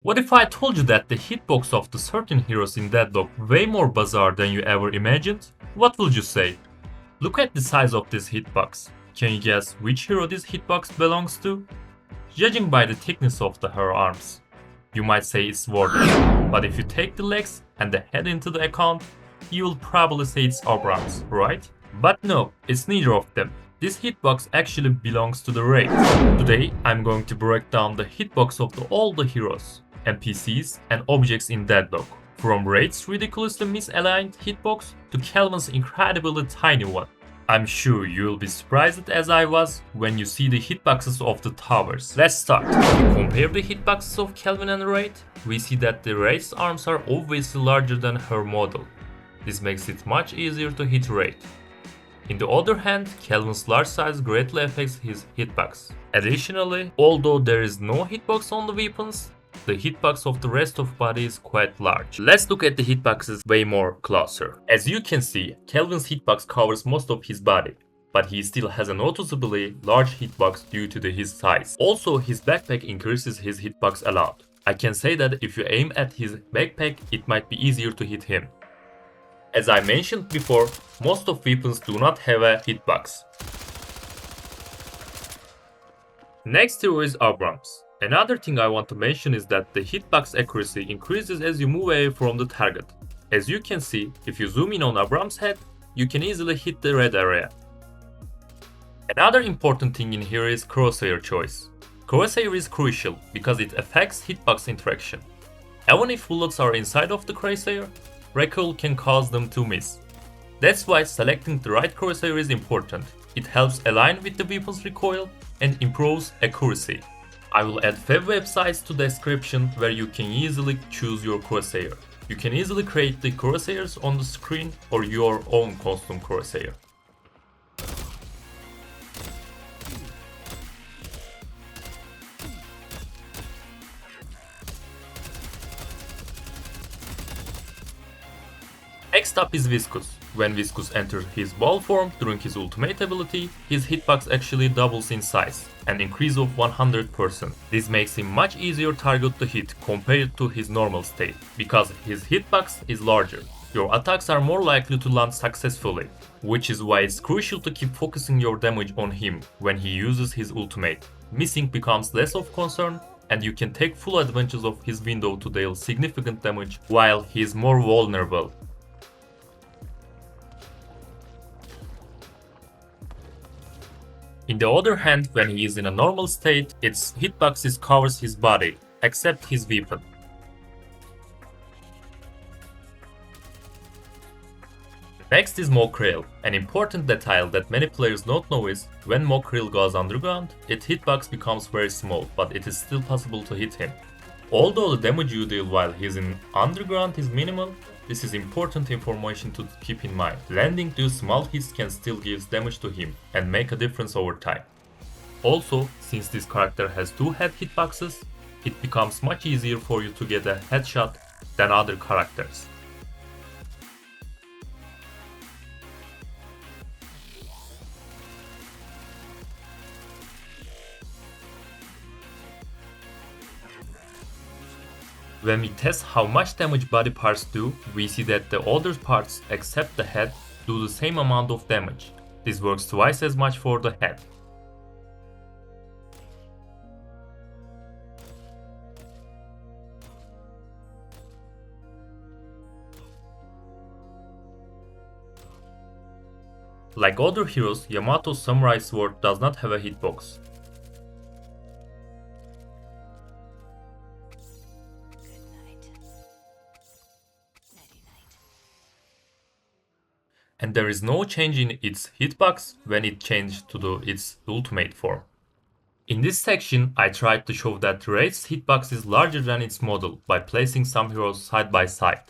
What if I told you that the hitbox of the certain heroes in Deadlock way more bizarre than you ever imagined? What would you say? Look at the size of this hitbox. Can you guess which hero this hitbox belongs to? Judging by the thickness of her arms, you might say it's Warden, but if you take the legs and the head into the account, you will probably say it's Abrams, right? But no, it's neither of them. This hitbox actually belongs to the Wraith. Today, I'm going to break down the hitbox of all the heroes, NPCs and objects in Deadlock, from Wraith's ridiculously misaligned hitbox to Kelvin's incredibly tiny one. I'm sure you'll be surprised as I was when you see the hitboxes of the towers. Let's start. If we compare the hitboxes of Kelvin and Wraith, we see that the Wraith's arms are obviously larger than her model. This makes it much easier to hit Wraith. On the other hand, Kelvin's large size greatly affects his hitbox. Additionally, although there is no hitbox on the weapons, the hitbox of the rest of body is quite large. Let's look at the hitboxes way more closer. As you can see, Kelvin's hitbox covers most of his body, but he still has a noticeably large hitbox due to his size. Also, his backpack increases his hitbox a lot. I can say that if you aim at his backpack, it might be easier to hit him. As I mentioned before, most of weapons do not have a hitbox. Next hero is Abrams. Another thing I want to mention is that the hitbox accuracy increases as you move away from the target. As you can see, if you zoom in on Abrams' head, you can easily hit the red area. Another important thing in here is crosshair choice. Crosshair is crucial because it affects hitbox interaction. Even if bullets are inside of the crosshair, recoil can cause them to miss. That's why selecting the right crosshair is important. It helps align with the weapon's recoil and improves accuracy. I will add 5 websites to the description where you can easily choose your crosshair. You can easily create the crosshairs on the screen or your own custom crosshair. Next up is Viscous. When Viscous enters his ball form during his ultimate ability, his hitbox actually doubles in size, an increase of 100%. This makes him much easier target to hit compared to his normal state, because his hitbox is larger. Your attacks are more likely to land successfully, which is why it's crucial to keep focusing your damage on him when he uses his ultimate. Missing becomes less of concern, and you can take full advantage of his window to deal significant damage while he is more vulnerable. On the other hand, when he is in a normal state, its hitbox covers his body, except his weapon. Next is Krill. An important detail that many players don't know is, when Krill goes underground, its hitbox becomes very small, but it is still possible to hit him. Although the damage you deal while he's in underground is minimal, this is important information to keep in mind. Landing these small hits can still give damage to him and make a difference over time. Also, since this character has 2 head hitboxes, it becomes much easier for you to get a headshot than other characters. When we test how much damage body parts do, we see that the other parts except the head do the same amount of damage. This works twice as much for the head. Like other heroes, Yamato's samurai sword does not have a hitbox. And there is no change in its hitbox when it changed to its ultimate form. In this section, I tried to show that Wraith's hitbox is larger than its model by placing some heroes side by side.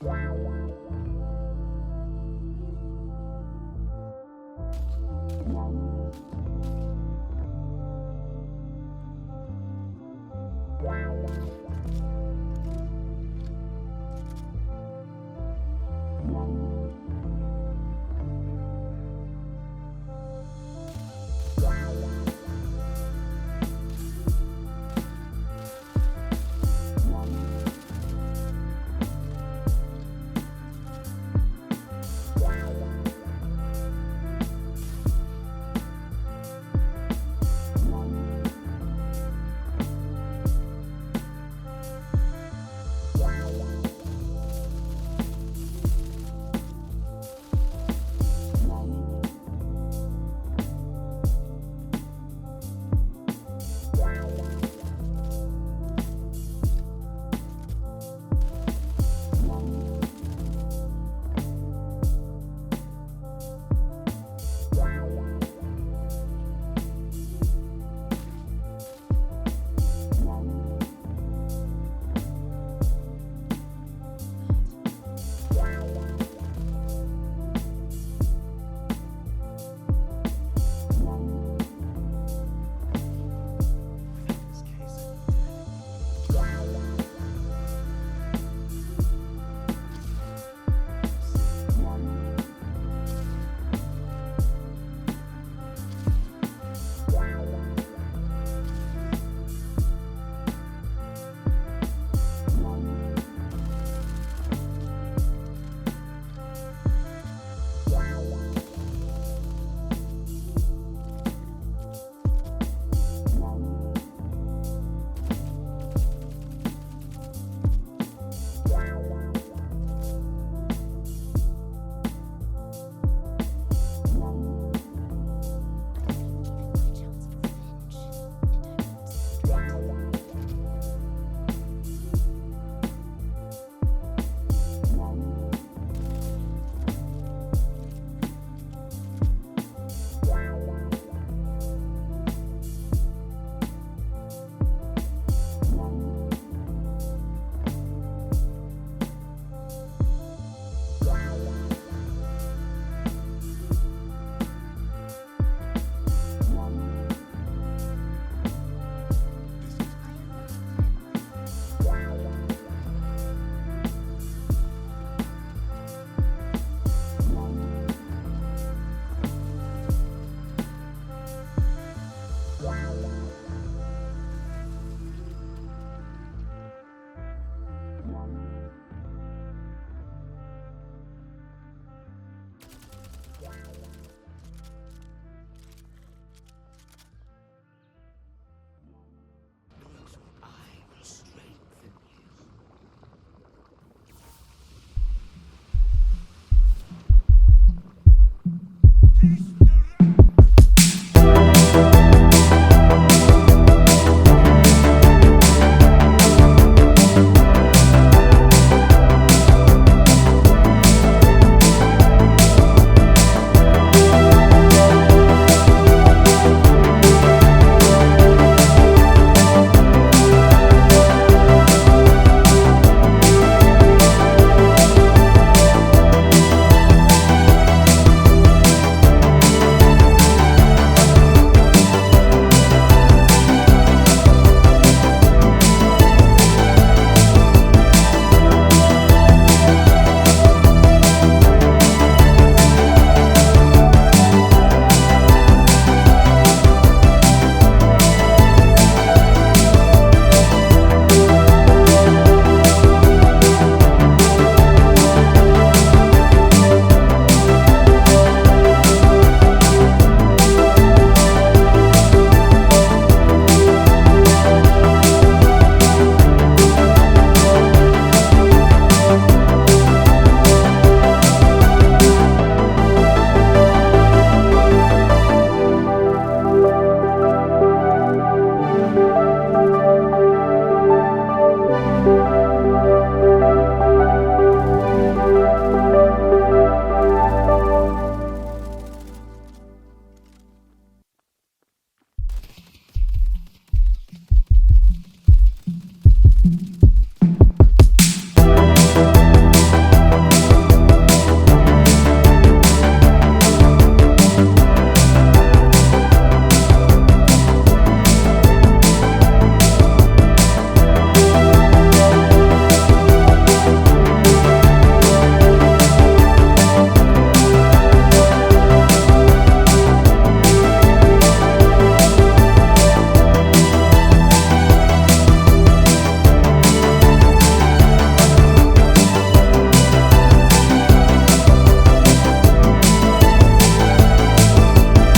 Wow.